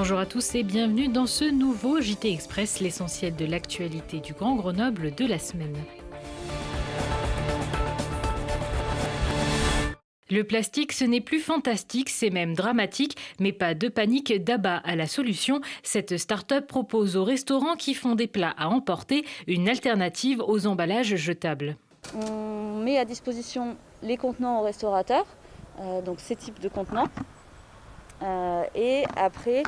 Bonjour à tous et bienvenue dans ce nouveau JT Express, l'essentiel de l'actualité du Grand Grenoble de la semaine. Le plastique, ce n'est plus fantastique, c'est même dramatique, mais pas de panique, Daba a la solution. Cette start-up propose aux restaurants qui font des plats à emporter une alternative aux emballages jetables. On met à disposition les contenants aux restaurateurs, donc ces types de contenants. Et après,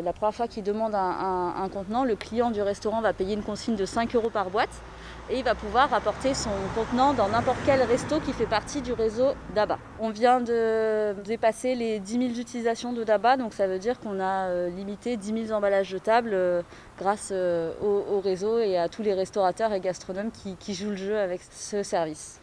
la première fois qu'il demande un contenant, le client du restaurant va payer une consigne de 5 € par boîte et il va pouvoir apporter son contenant dans n'importe quel resto qui fait partie du réseau Daba. On vient de dépasser les 10 000 utilisations de Daba, donc ça veut dire qu'on a limité 10 000 emballages jetables grâce au réseau et à tous les restaurateurs et gastronomes qui jouent le jeu avec ce service.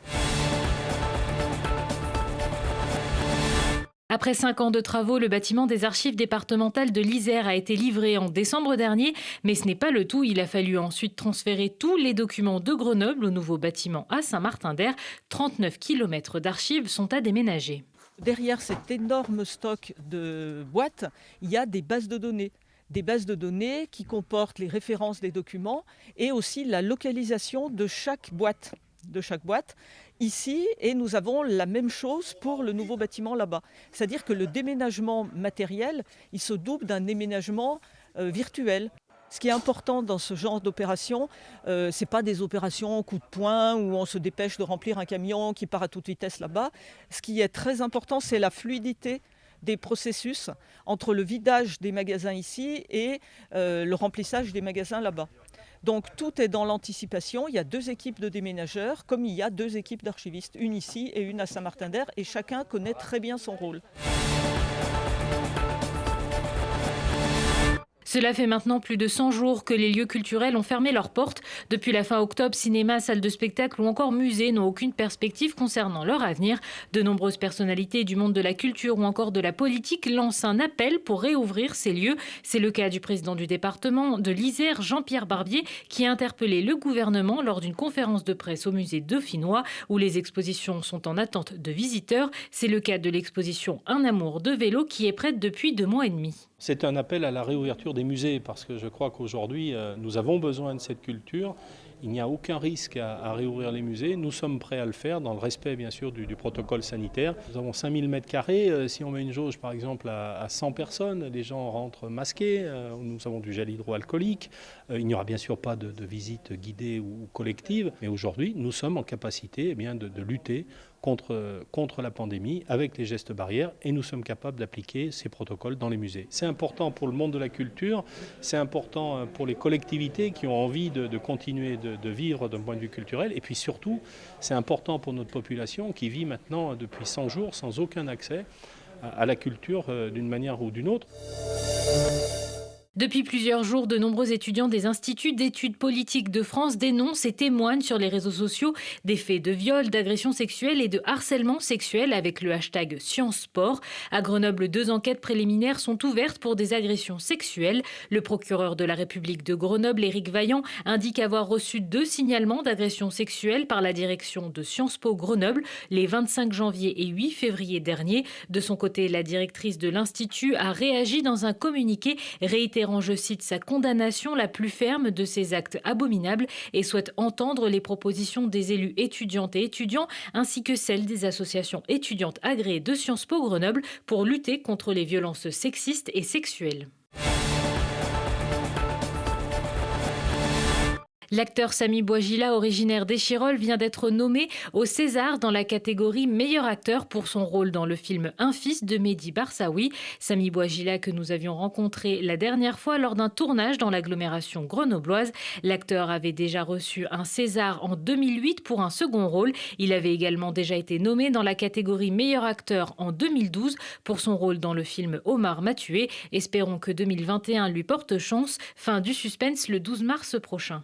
Après 5 ans de travaux, le bâtiment des archives départementales de l'Isère a été livré en décembre dernier, mais ce n'est pas le tout. Il a fallu ensuite transférer tous les documents de Grenoble au nouveau bâtiment à Saint-Martin-d'Air. 39 km d'archives sont à déménager. Derrière cet énorme stock de boîtes, il y a des bases de données. Des bases de données qui comportent les références des documents et aussi la localisation de chaque boîte. Ici, et nous avons la même chose pour le nouveau bâtiment là-bas. C'est-à-dire que le déménagement matériel, il se double d'un déménagement virtuel. Ce qui est important dans ce genre d'opération, ce n'est pas des opérations coup de poing où on se dépêche de remplir un camion qui part à toute vitesse là-bas. Ce qui est très important, c'est la fluidité des processus entre le vidage des magasins ici et le remplissage des magasins là-bas. Donc tout est dans l'anticipation. Il y a 2 équipes de déménageurs, comme il y a 2 équipes d'archivistes, une ici et une à Saint-Martin-d'Air, et chacun connaît très bien son rôle. Cela fait maintenant plus de 100 jours que les lieux culturels ont fermé leurs portes. Depuis la fin octobre, cinémas, salles de spectacle ou encore musées n'ont aucune perspective concernant leur avenir. De nombreuses personnalités du monde de la culture ou encore de la politique lancent un appel pour réouvrir ces lieux. C'est le cas du président du département de l'Isère, Jean-Pierre Barbier, qui a interpellé le gouvernement lors d'une conférence de presse au musée dauphinois où les expositions sont en attente de visiteurs. C'est le cas de l'exposition Un amour de vélo qui est prête depuis 2 mois et demi. C'est un appel à la réouverture des musées parce que je crois qu'aujourd'hui, nous avons besoin de cette culture. Il n'y a aucun risque à réouvrir les musées. Nous sommes prêts à le faire dans le respect, bien sûr, du protocole sanitaire. Nous avons 5000 mètres carrés. Si on met une jauge, par exemple, à 100 personnes, les gens rentrent masqués. Nous avons du gel hydroalcoolique. Il n'y aura bien sûr pas de visite guidée ou collective. Mais aujourd'hui, nous sommes en capacité de lutter contre la pandémie avec les gestes barrières et nous sommes capables d'appliquer ces protocoles dans les musées. C'est important pour le monde de la culture, c'est important pour les collectivités qui ont envie de continuer de vivre d'un point de vue culturel et puis surtout, c'est important pour notre population qui vit maintenant depuis 100 jours sans aucun accès à la culture d'une manière ou d'une autre. Depuis plusieurs jours, de nombreux étudiants des instituts d'études politiques de France dénoncent et témoignent sur les réseaux sociaux des faits de viol, d'agressions sexuelles et de harcèlement sexuel avec le hashtag ScienceSport. À Grenoble, 2 enquêtes préliminaires sont ouvertes pour des agressions sexuelles. Le procureur de la République de Grenoble, Éric Vaillant, indique avoir reçu 2 signalements d'agressions sexuelles par la direction de Sciences Po Grenoble les 25 janvier et 8 février dernier. De son côté, la directrice de l'Institut a réagi dans un communiqué réitérant, je cite, sa condamnation la plus ferme de ces actes abominables et souhaite entendre les propositions des élus étudiantes et étudiants ainsi que celles des associations étudiantes agréées de Sciences Po Grenoble pour lutter contre les violences sexistes et sexuelles. L'acteur Samy Bouajila, originaire d'Échirolles, vient d'être nommé au César dans la catégorie meilleur acteur pour son rôle dans le film Un fils de Mehdi Barsaoui. Samy Bouajila, que nous avions rencontré la dernière fois lors d'un tournage dans l'agglomération grenobloise. L'acteur avait déjà reçu un César en 2008 pour un second rôle. Il avait également déjà été nommé dans la catégorie meilleur acteur en 2012 pour son rôle dans le film Omar m'a tué. Espérons que 2021 lui porte chance. Fin du suspense le 12 mars prochain.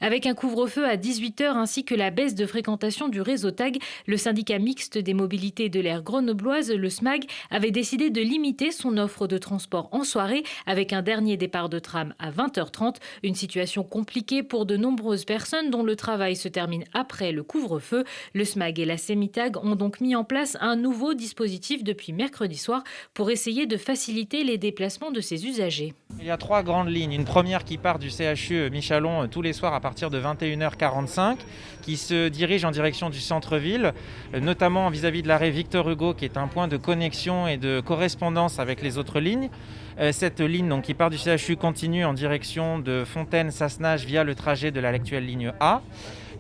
Avec un couvre-feu à 18h ainsi que la baisse de fréquentation du réseau TAG, le syndicat mixte des mobilités de l'aire grenobloise, le SMAG, avait décidé de limiter son offre de transport en soirée avec un dernier départ de tram à 20h30. Une situation compliquée pour de nombreuses personnes dont le travail se termine après le couvre-feu. Le SMAG et la CEMITAG ont donc mis en place un nouveau dispositif depuis mercredi soir pour essayer de faciliter les déplacements de ces usagers. Il y a 3 grandes lignes. Une première qui part du CHU Michalon tous les soirs à partir de 21h45, qui se dirige en direction du centre-ville, notamment vis-à-vis de l'arrêt Victor Hugo, qui est un point de connexion et de correspondance avec les autres lignes. Cette ligne donc, qui part du CHU continue en direction de Fontaine-Sassenage via le trajet de l'actuelle ligne A.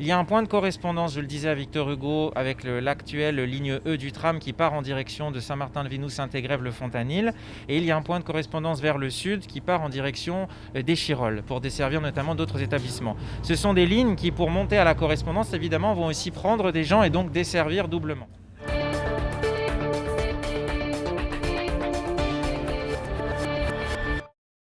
Il y a un point de correspondance, je le disais, à Victor Hugo avec l'actuelle ligne E du tram qui part en direction de Saint-Martin-le-Vinou, Saint-Égrève-le-Fontanil. Et il y a un point de correspondance vers le sud qui part en direction d'Échirolles pour desservir notamment d'autres établissements. Ce sont des lignes qui, pour monter à la correspondance, évidemment, vont aussi prendre des gens et donc desservir doublement.